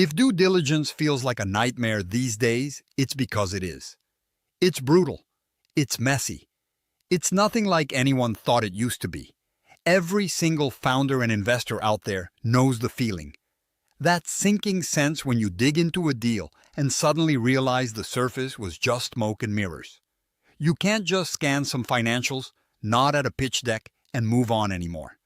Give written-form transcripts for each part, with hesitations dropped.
If due diligence feels like a nightmare these days, it's because it is. It's brutal. It's messy. It's nothing like anyone thought it used to be. Every single founder and investor out there knows the feeling. That sinking sense when you dig into a deal and suddenly realize the surface was just smoke and mirrors. You can't just scan some financials, nod at a pitch deck, and move on anymore.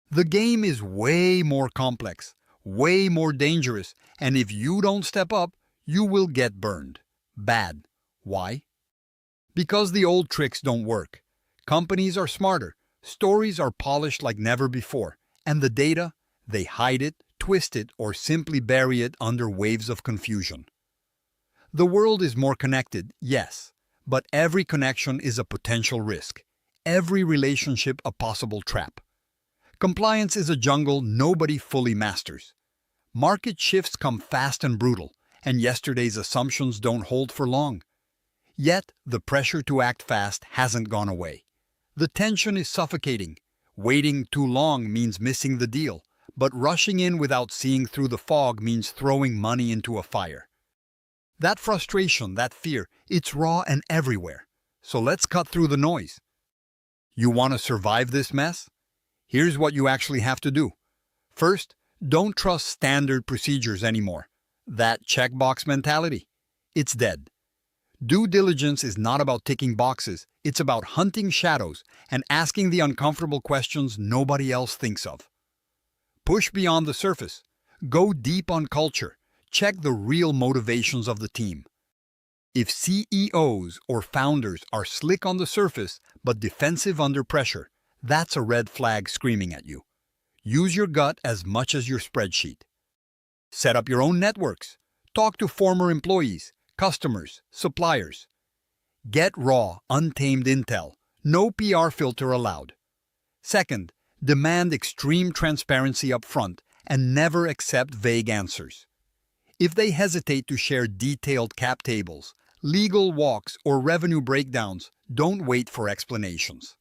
The game is way more complex, way more dangerous, and if you don't step up, you will get burned. Bad. Why? Because the old tricks don't work. Companies are smarter, stories are polished like never before, and the data, they hide it, twist it, or simply bury it under waves of confusion. The world is more connected, yes, but every connection is a potential risk. Every relationship a possible trap. Compliance is a jungle nobody fully masters. Market shifts come fast and brutal, and yesterday's assumptions don't hold for long. Yet, the pressure to act fast hasn't gone away. The tension is suffocating. Waiting too long means missing the deal, but rushing in without seeing through the fog means throwing money into a fire. That frustration, that fear, it's raw and everywhere. So let's cut through the noise. You want to survive this mess? Here's what you actually have to do. First, don't trust standard procedures anymore. That checkbox mentality, it's dead. Due diligence is not about ticking boxes, it's about hunting shadows and asking the uncomfortable questions nobody else thinks of. Push beyond the surface. Go deep on culture. Check the real motivations of the team. If CEOs or founders are slick on the surface but defensive under pressure, that's a red flag screaming at you. Use your gut as much as your spreadsheet. Set up your own networks. Talk to former employees, customers, suppliers. Get raw, untamed intel. No PR filter allowed. Second, demand extreme transparency up front and never accept vague answers. If they hesitate to share detailed cap tables, legal walks, or revenue breakdowns, don't wait for explanations.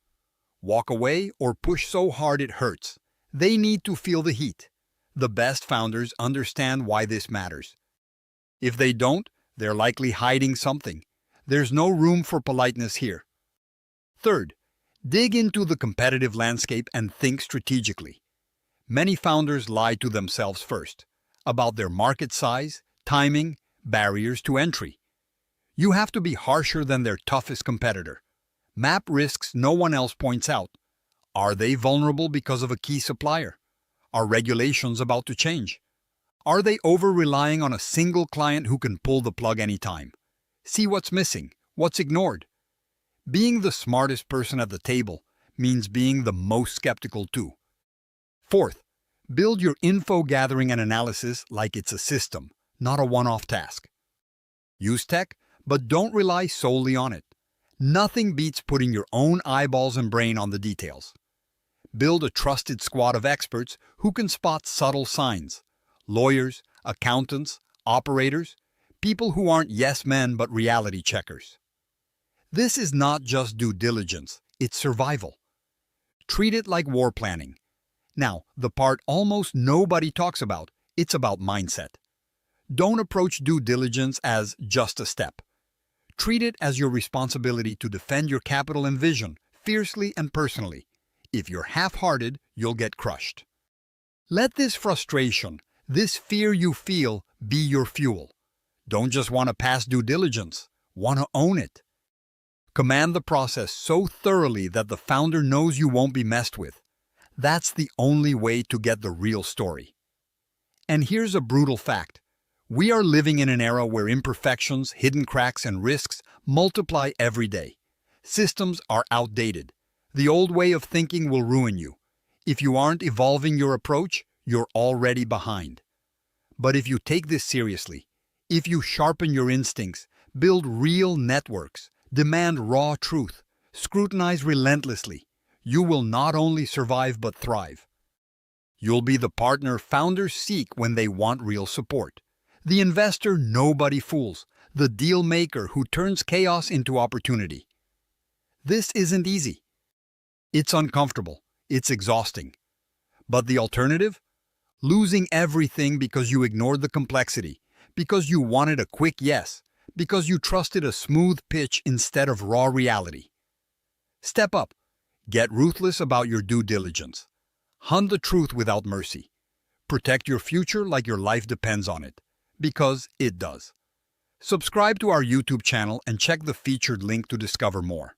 Walk away or push so hard it hurts. They need to feel the heat. The best founders understand why this matters. If they don't, they're likely hiding something. There's no room for politeness here. Third, dig into the competitive landscape and think strategically. Many founders lie to themselves first, about their market size, timing, barriers to entry. You have to be harsher than their toughest competitor. Map risks no one else points out. Are they vulnerable because of a key supplier? Are regulations about to change? Are they over-relying on a single client who can pull the plug anytime? See what's missing, what's ignored. Being the smartest person at the table means being the most skeptical too. Fourth, build your info gathering and analysis like it's a system, not a one-off task. Use tech, but don't rely solely on it. Nothing beats putting your own eyeballs and brain on the details. Build a trusted squad of experts who can spot subtle signs. Lawyers, accountants, operators, people who aren't yes men but reality checkers. This is not just due diligence, it's survival. Treat it like war planning. Now, the part almost nobody talks about, it's about mindset. Don't approach due diligence as just a step. Treat it as your responsibility to defend your capital and vision, fiercely and personally. If you're half-hearted, you'll get crushed. Let this frustration, this fear you feel, be your fuel. Don't just want to pass due diligence, want to own it. Command the process so thoroughly that the founder knows you won't be messed with. That's the only way to get the real story. And here's a brutal fact. We are living in an era where imperfections, hidden cracks, and risks multiply every day. Systems are outdated. The old way of thinking will ruin you. If you aren't evolving your approach, you're already behind. But if you take this seriously, if you sharpen your instincts, build real networks, demand raw truth, scrutinize relentlessly, you will not only survive but thrive. You'll be the partner founders seek when they want real support. The investor nobody fools, the deal maker who turns chaos into opportunity. This isn't easy. It's uncomfortable. It's exhausting. But the alternative? Losing everything because you ignored the complexity, because you wanted a quick yes, because you trusted a smooth pitch instead of raw reality. Step up. Get ruthless about your due diligence. Hunt the truth without mercy. Protect your future like your life depends on it, because it does. Subscribe to our YouTube channel and check the featured link to discover more.